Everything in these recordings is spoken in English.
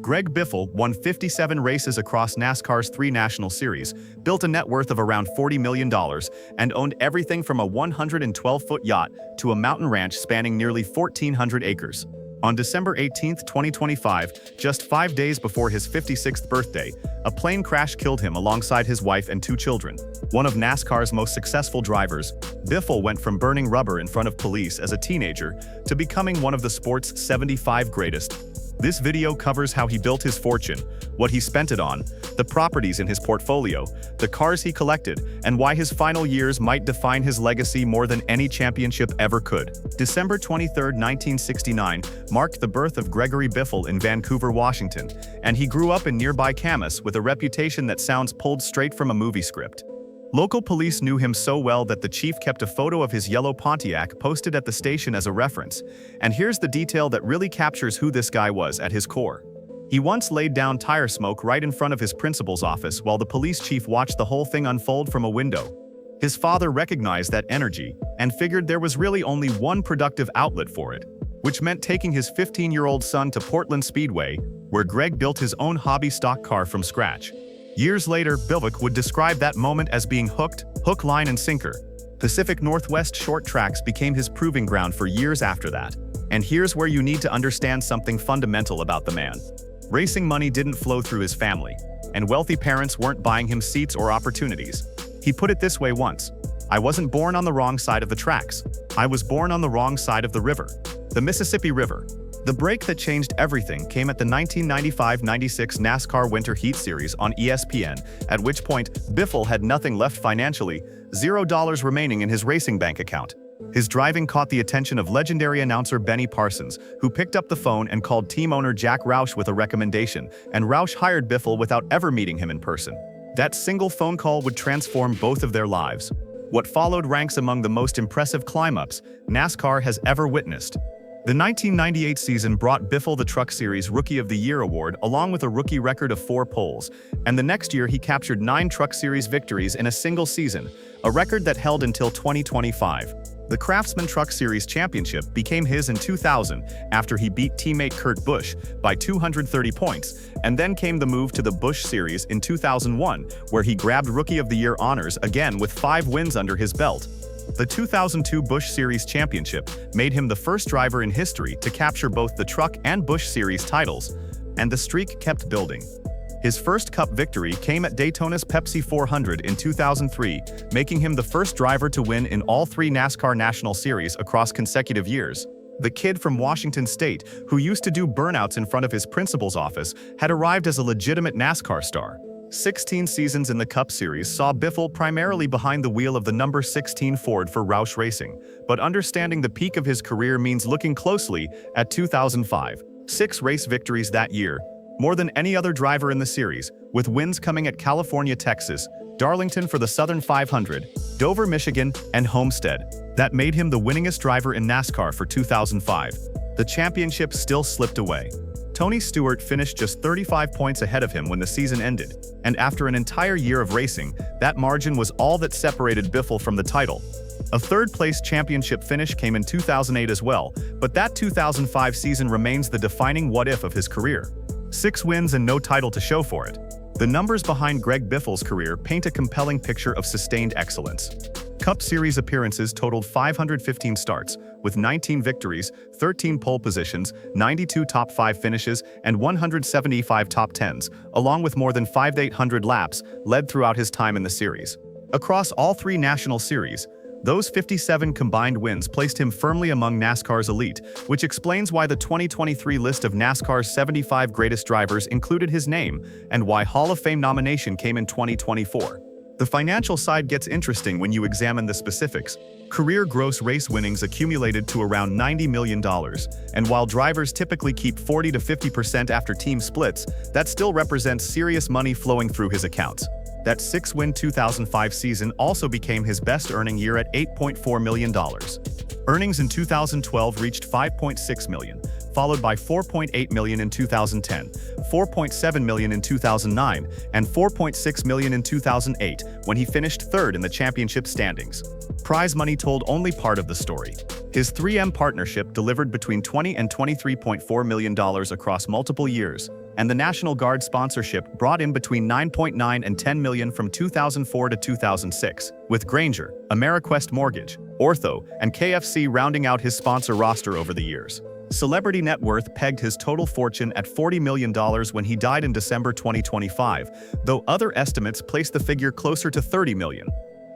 Greg Biffle won 57 races across NASCAR's 3 national series, built a net worth of around $40 million, and owned everything from a 112-foot yacht to a mountain ranch spanning nearly 1,400 acres. On December 18, 2025, just 5 days before his 56th birthday, a plane crash killed him alongside his wife and 2 children. One of NASCAR's most successful drivers, Biffle went from burning rubber in front of police as a teenager to becoming one of the sport's 75 greatest. This video covers how he built his fortune, what he spent it on, the properties in his portfolio, the cars he collected, and why his final years might define his legacy more than any championship ever could. December 23, 1969, marked the birth of Gregory Biffle in Vancouver, Washington, and he grew up in nearby Camas with a reputation that sounds pulled straight from a movie script. Local police knew him so well that the chief kept a photo of his yellow Pontiac posted at the station as a reference. And here's the detail that really captures who this guy was at his core. He once laid down tire smoke right in front of his principal's office while the police chief watched the whole thing unfold from a window. His father recognized that energy and figured there was really only one productive outlet for it, which meant taking his 15-year-old son to Portland Speedway, where Greg built his own hobby stock car from scratch. Years later, Biffle would describe that moment as being hooked, hook, line, and sinker. Pacific Northwest short tracks became his proving ground for years after that. And here's where you need to understand something fundamental about the man. Racing money didn't flow through his family, and wealthy parents weren't buying him seats or opportunities. He put it this way once: "I wasn't born on the wrong side of the tracks. I was born on the wrong side of the river. The Mississippi River." The break that changed everything came at the 1995-96 NASCAR Winter Heat Series on ESPN, at which point Biffle had nothing left financially, $0 remaining in his racing bank account. His driving caught the attention of legendary announcer Benny Parsons, who picked up the phone and called team owner Jack Roush with a recommendation, and Roush hired Biffle without ever meeting him in person. That single phone call would transform both of their lives. What followed ranks among the most impressive climb-ups NASCAR has ever witnessed. The 1998 season brought Biffle the Truck Series Rookie of the Year award along with a rookie record of 4 poles, and the next year he captured 9 Truck Series victories in a single season, a record that held until 2025. The Craftsman Truck Series Championship became his in 2000 after he beat teammate Kurt Busch by 230 points, and then came the move to the Busch Series in 2001, where he grabbed Rookie of the Year honors again with 5 wins under his belt. The 2002 Busch Series Championship made him the first driver in history to capture both the Truck and Busch Series titles, and the streak kept building. His first Cup victory came at Daytona's Pepsi 400 in 2003, making him the first driver to win in all 3 NASCAR National Series across consecutive years. The kid from Washington State, who used to do burnouts in front of his principal's office, had arrived as a legitimate NASCAR star. 16 seasons in the Cup Series saw Biffle primarily behind the wheel of the number 16 Ford for Roush Racing, but understanding the peak of his career means looking closely at 2005. 6 race victories that year, more than any other driver in the series, with wins coming at California, Texas, Darlington for the Southern 500, Dover, Michigan, and Homestead. That made him the winningest driver in NASCAR for 2005. The championship still slipped away. Tony Stewart finished just 35 points ahead of him when the season ended, and after an entire year of racing, that margin was all that separated Biffle from the title. A third-place championship finish came in 2008 as well, but that 2005 season remains the defining what-if of his career. 6 wins and no title to show for it. The numbers behind Greg Biffle's career paint a compelling picture of sustained excellence. Cup Series appearances totaled 515 starts, with 19 victories, 13 pole positions, 92 top 5 finishes, and 175 top 10s, along with more than 5,800 laps led throughout his time in the series. Across all 3 national series, those 57 combined wins placed him firmly among NASCAR's elite, which explains why the 2023 list of NASCAR's 75 greatest drivers included his name, and why Hall of Fame nomination came in 2024. The financial side gets interesting when you examine the specifics. Career gross race winnings accumulated to around $90 million, and while drivers typically keep 40 to 50% after team splits, that still represents serious money flowing through his accounts. That 6-win 2005 season also became his best-earning year at $8.4 million. Earnings in 2012 reached $5.6 million, followed by $4.8 million in 2010, $4.7 million in 2009, and $4.6 million in 2008, when he finished third in the championship standings. Prize money told only part of the story. His 3M partnership delivered between $20 and $23.4 million across multiple years, and the National Guard sponsorship brought in between $9.9 and $10 million from 2004 to 2006, with Grainger, AmeriQuest Mortgage, Ortho, and KFC rounding out his sponsor roster over the years. Celebrity net worth pegged his total fortune at $40 million when he died in December 2025, though other estimates place the figure closer to $30 million.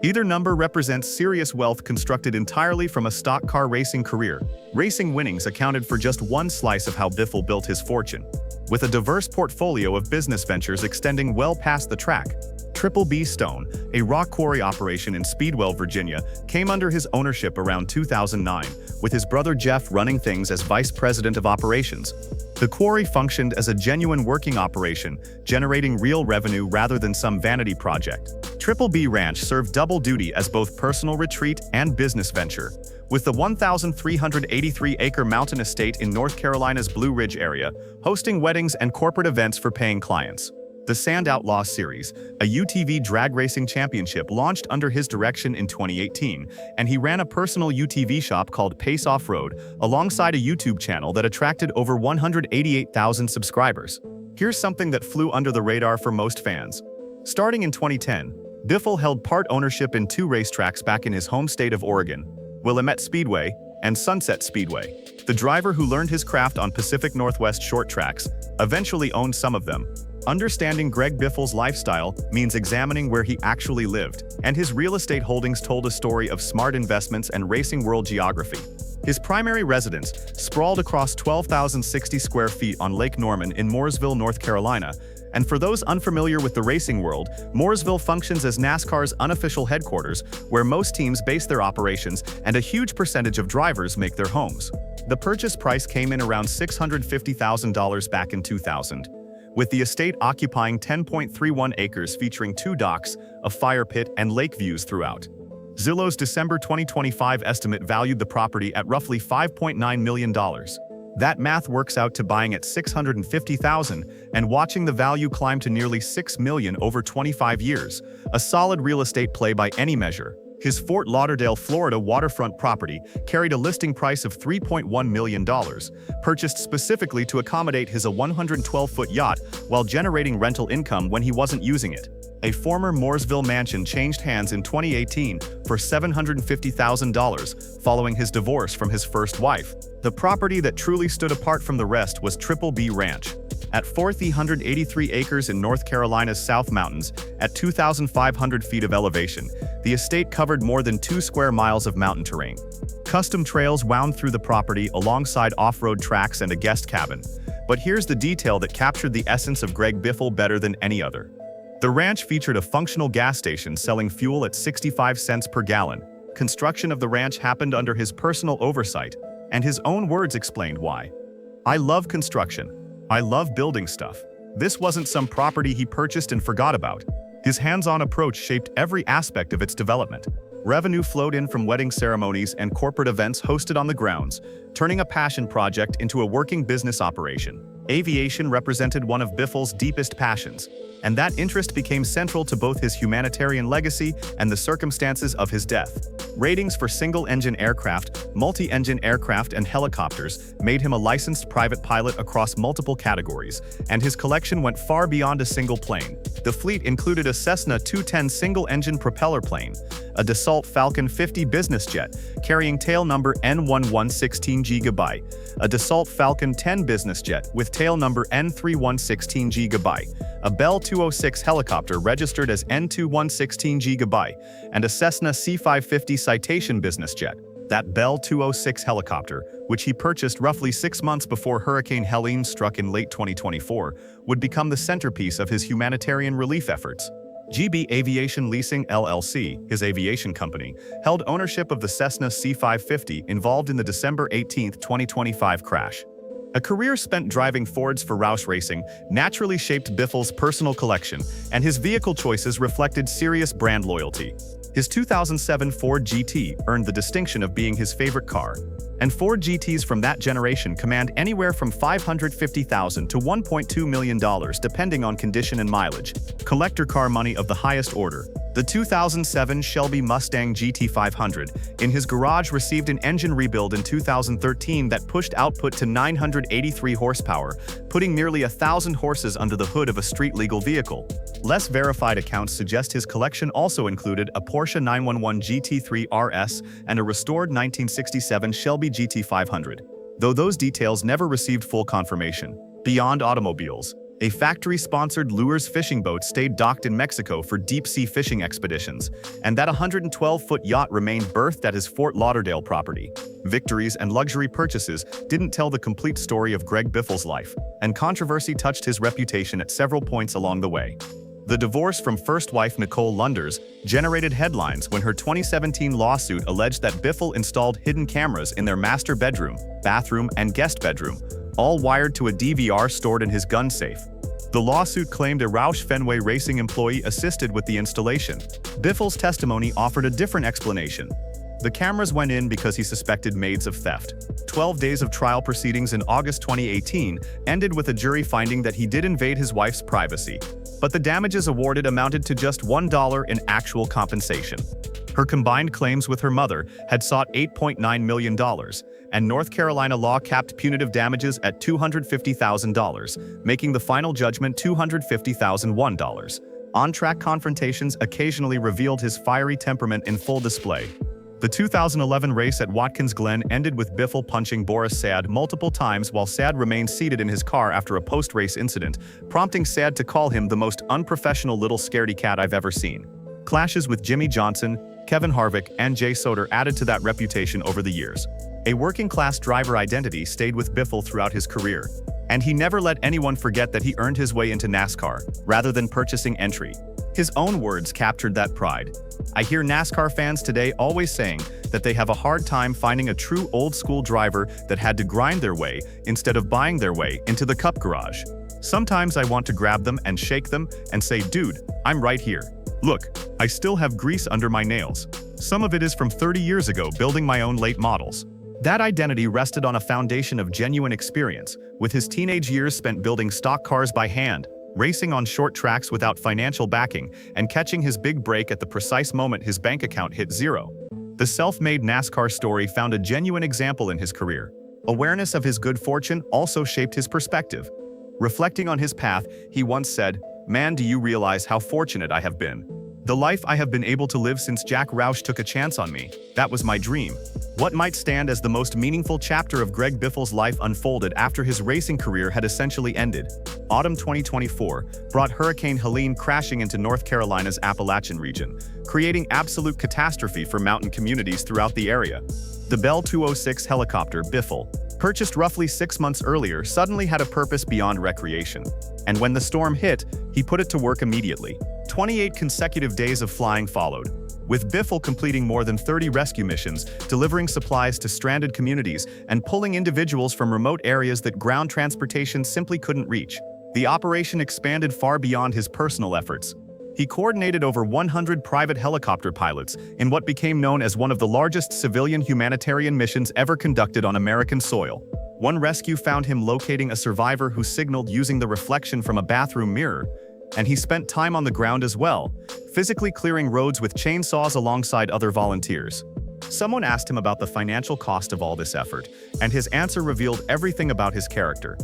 Either number represents serious wealth constructed entirely from a stock car racing career. Racing winnings accounted for just one slice of how Biffle built his fortune. With a diverse portfolio of business ventures extending well past the track, Triple B Stone, a rock quarry operation in Speedwell, Virginia, came under his ownership around 2009, with his brother Jeff running things as vice president of operations. The quarry functioned as a genuine working operation, generating real revenue rather than some vanity project. Triple B Ranch served double duty as both personal retreat and business venture, with the 1,383-acre mountain estate in North Carolina's Blue Ridge area, hosting weddings and corporate events for paying clients. The Sand Outlaw Series, a UTV drag racing championship, launched under his direction in 2018, and he ran a personal UTV shop called Pace Off-Road alongside a YouTube channel that attracted over 188,000 subscribers. Here's something that flew under the radar for most fans. Starting in 2010, Biffle held part ownership in two racetracks back in his home state of Oregon, Willamette Speedway and Sunset Speedway. The driver who learned his craft on Pacific Northwest short tracks eventually owned some of them. Understanding Greg Biffle's lifestyle means examining where he actually lived, and his real estate holdings told a story of smart investments and racing world geography. His primary residence sprawled across 12,060 square feet on Lake Norman in Mooresville, North Carolina, and for those unfamiliar with the racing world, Mooresville functions as NASCAR's unofficial headquarters, where most teams base their operations and a huge percentage of drivers make their homes. The purchase price came in around $650,000 back in 2000. With the estate occupying 10.31 acres featuring 2 docks, a fire pit, and lake views throughout. Zillow's December 2025 estimate valued the property at roughly $5.9 million. That math works out to buying at $650,000 and watching the value climb to nearly $6 million over 25 years, a solid real estate play by any measure. His Fort Lauderdale, Florida waterfront property carried a listing price of $3.1 million, purchased specifically to accommodate his 112-foot yacht while generating rental income when he wasn't using it. A former Mooresville mansion changed hands in 2018 for $750,000 following his divorce from his first wife. The property that truly stood apart from the rest was Triple B Ranch. At 483 acres in North Carolina's South Mountains, at 2,500 feet of elevation, the estate covered more than 2 square miles of mountain terrain. Custom trails wound through the property alongside off-road tracks and a guest cabin. But here's the detail that captured the essence of Greg Biffle better than any other. The ranch featured a functional gas station selling fuel at 65 cents per gallon. Construction of the ranch happened under his personal oversight, and his own words explained why. "I love construction. I love building stuff. This wasn't some property he purchased and forgot about." His hands-on approach shaped every aspect of its development. Revenue flowed in from wedding ceremonies and corporate events hosted on the grounds, turning a passion project into a working business operation. Aviation represented one of Biffle's deepest passions, and that interest became central to both his humanitarian legacy and the circumstances of his death. Ratings for single-engine aircraft, multi-engine aircraft, and helicopters made him a licensed private pilot across multiple categories, and his collection went far beyond a single plane. The fleet included a Cessna 210 single-engine propeller plane, a Dassault Falcon 50 business jet carrying tail number N1116GB, a Dassault Falcon 10 business jet with tail number N3116GB, a Bell 206 helicopter registered as N2116GB, and a Cessna C550 Citation business jet. That Bell 206 helicopter, which he purchased roughly 6 months before Hurricane Helene struck in late 2024, would become the centerpiece of his humanitarian relief efforts. GB Aviation Leasing LLC, his aviation company, held ownership of the Cessna C550 involved in the December 18, 2025 crash. A career spent driving Fords for Roush Racing naturally shaped Biffle's personal collection, and his vehicle choices reflected serious brand loyalty. His 2007 Ford GT earned the distinction of being his favorite car, And Ford GTs from that generation command anywhere from $550,000 to $1.2 million depending on condition and mileage. Collector car money of the highest order. The 2007 Shelby Mustang GT500 in his garage received an engine rebuild in 2013 that pushed output to 983 horsepower, putting nearly 1,000 horses under the hood of a street-legal vehicle. Less verified accounts suggest his collection also included a Porsche 911 GT3 RS and a restored 1967 Shelby GT500, though those details never received full confirmation. Beyond automobiles, a factory-sponsored lures fishing boat stayed docked in Mexico for deep-sea fishing expeditions, and that 112-foot yacht remained berthed at his Fort Lauderdale property. Victories and luxury purchases didn't tell the complete story of Greg Biffle's life, and controversy touched his reputation at several points along the way. The divorce from first wife Nicole Lunders generated headlines when her 2017 lawsuit alleged that Biffle installed hidden cameras in their master bedroom, bathroom, and guest bedroom, all wired to a DVR stored in his gun safe. The lawsuit claimed a Roush Fenway Racing employee assisted with the installation. Biffle's testimony offered a different explanation. The cameras went in because he suspected maids of theft. 12 days of trial proceedings in August 2018 ended with a jury finding that he did invade his wife's privacy, but the damages awarded amounted to just $1 in actual compensation. Her combined claims with her mother had sought $8.9 million, and North Carolina law capped punitive damages at $250,000, making the final judgment $250,001. On-track confrontations occasionally revealed his fiery temperament in full display. The 2011 race at Watkins Glen ended with Biffle punching Boris Saad multiple times while Saad remained seated in his car after a post-race incident, prompting Saad to call him the most unprofessional little scaredy cat I've ever seen. Clashes with Jimmy Johnson, Kevin Harvick, and Jay Soder added to that reputation over the years. A working-class driver identity stayed with Biffle throughout his career, and he never let anyone forget that he earned his way into NASCAR, rather than purchasing entry. His own words captured that pride. I hear NASCAR fans today always saying that they have a hard time finding a true old-school driver that had to grind their way instead of buying their way into the Cup garage. Sometimes I want to grab them and shake them and say, dude, I'm right here. Look, I still have grease under my nails. Some of it is from 30 years ago building my own late models. That identity rested on a foundation of genuine experience, with his teenage years spent building stock cars by hand, racing on short tracks without financial backing, and catching his big break at the precise moment his bank account hit zero. The self-made NASCAR story found a genuine example in his career. Awareness of his good fortune also shaped his perspective. Reflecting on his path, he once said, "Man, do you realize how fortunate I have been? The life I have been able to live since Jack Roush took a chance on me, that was my dream." What might stand as the most meaningful chapter of Greg Biffle's life unfolded after his racing career had essentially ended. Autumn 2024 brought Hurricane Helene crashing into North Carolina's Appalachian region, creating absolute catastrophe for mountain communities throughout the area. The Bell 206 helicopter Biffle, purchased roughly 6 months earlier, suddenly had a purpose beyond recreation. And when the storm hit, he put it to work immediately. 28 consecutive days of flying followed, with Biffle completing more than 30 rescue missions, delivering supplies to stranded communities, and pulling individuals from remote areas that ground transportation simply couldn't reach. The operation expanded far beyond his personal efforts. He coordinated over 100 private helicopter pilots in what became known as one of the largest civilian humanitarian missions ever conducted on American soil. One rescue found him locating a survivor who signaled using the reflection from a bathroom mirror, and he spent time on the ground as well, physically clearing roads with chainsaws alongside other volunteers. Someone asked him about the financial cost of all this effort, and his answer revealed everything about his character.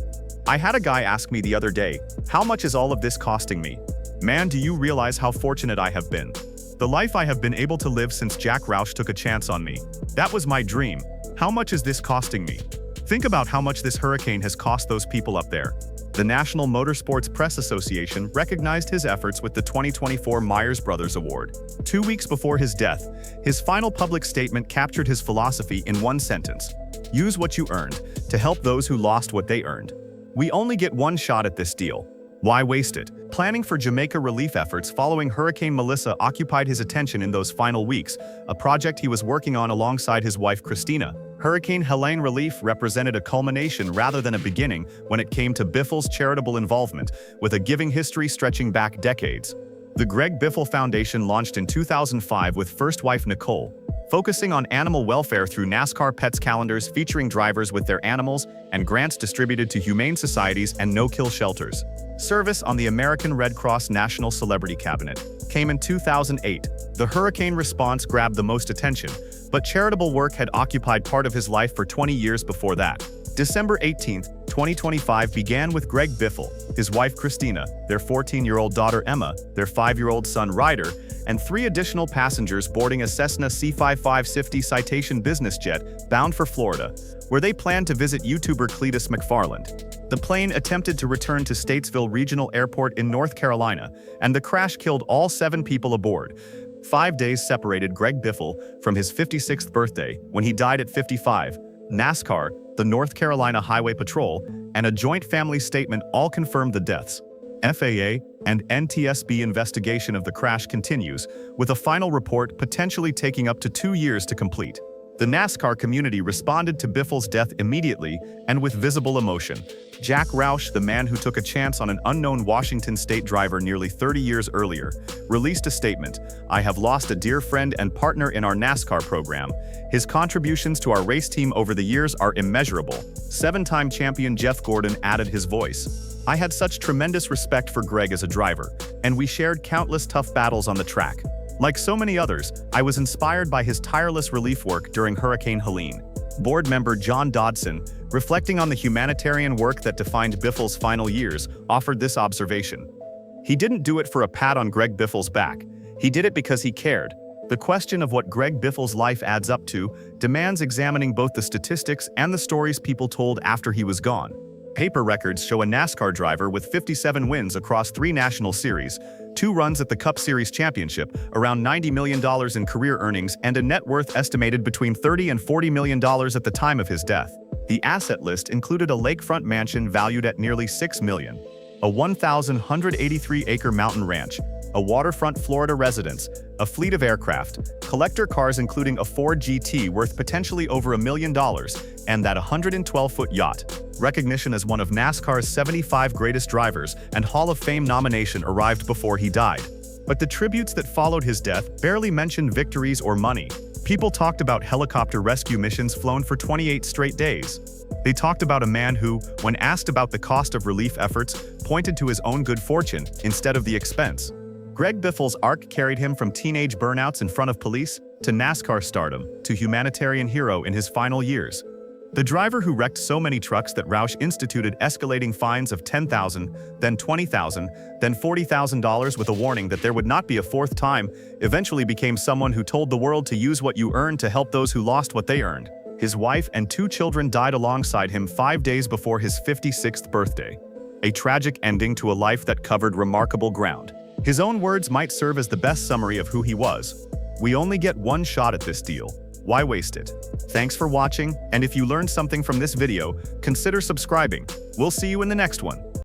"I had a guy ask me the other day, how much is all of this costing me? Man, do you realize how fortunate I have been? The life I have been able to live since Jack Roush took a chance on me. That was my dream. How much is this costing me?" Think about how much this hurricane has cost those people up there. The National Motorsports Press Association recognized his efforts with the 2024 Myers Brothers Award. 2 weeks before his death, his final public statement captured his philosophy in one sentence: "Use what you earned to help those who lost what they earned." We only get one shot at this deal. Why waste it? Planning for Jamaica relief efforts following Hurricane Melissa occupied his attention in those final weeks, a project he was working on alongside his wife Christina. Hurricane Helene relief represented a culmination rather than a beginning when it came to Biffle's charitable involvement, with a giving history stretching back decades. The Greg Biffle Foundation launched in 2005 with first wife Nicole, focusing on animal welfare through NASCAR Pets calendars featuring drivers with their animals and grants distributed to humane societies and no-kill shelters. Service on the American Red Cross National Celebrity Cabinet came in 2008. The hurricane response grabbed the most attention, but charitable work had occupied part of his life for 20 years before that. December 18, 2025 began with Greg Biffle, his wife Christina, their 14-year-old daughter Emma, their 5-year-old son Ryder, and 3 additional passengers boarding a Cessna C5550 Citation business jet bound for Florida, where they planned to visit YouTuber Cletus McFarland. The plane attempted to return to Statesville Regional Airport in North Carolina, and the crash killed all 7 people aboard. 5 days separated Greg Biffle from his 56th birthday, when he died at 55. NASCAR, the North Carolina Highway Patrol, and a joint family statement all confirmed the deaths. FAA and NTSB investigation of the crash continues, with a final report potentially taking up to 2 years to complete. The NASCAR community responded to Biffle's death immediately and with visible emotion. Jack Roush, the man who took a chance on an unknown Washington state driver nearly 30 years earlier, released a statement, "I have lost a dear friend and partner in our NASCAR program. His contributions to our race team over the years are immeasurable." 7-time champion Jeff Gordon added his voice. "I had such tremendous respect for Greg as a driver, and we shared countless tough battles on the track. Like so many others, I was inspired by his tireless relief work during Hurricane Helene." Board member John Dodson, reflecting on the humanitarian work that defined Biffle's final years, offered this observation. "He didn't do it for a pat on Greg Biffle's back. He did it because he cared." The question of what Greg Biffle's life adds up to demands examining both the statistics and the stories people told after he was gone. Paper records show a NASCAR driver with 57 wins across 3 national series, 2 runs at the Cup Series championship, around $90 million in career earnings, and a net worth estimated between $30 and $40 million at the time of his death. The asset list included a lakefront mansion valued at nearly $6 million, a 1,183-acre mountain ranch, a waterfront Florida residence, a fleet of aircraft, collector cars including a Ford GT worth potentially over $1 million, and that 112-foot yacht. Recognition as one of NASCAR's 75 greatest drivers and Hall of Fame nomination arrived before he died. But the tributes that followed his death barely mentioned victories or money. People talked about helicopter rescue missions flown for 28 straight days. They talked about a man who, when asked about the cost of relief efforts, pointed to his own good fortune instead of the expense. Greg Biffle's arc carried him from teenage burnouts in front of police to NASCAR stardom to humanitarian hero in his final years. The driver who wrecked so many trucks that Roush instituted escalating fines of $10,000, then $20,000, then $40,000 with a warning that there would not be a 4th time, eventually became someone who told the world to use what you earned to help those who lost what they earned. His wife and 2 children died alongside him 5 days before his 56th birthday. A tragic ending to a life that covered remarkable ground. His own words might serve as the best summary of who he was. "We only get one shot at this deal. Why waste it?" Thanks for watching, and if you learned something from this video, consider subscribing. We'll see you in the next one.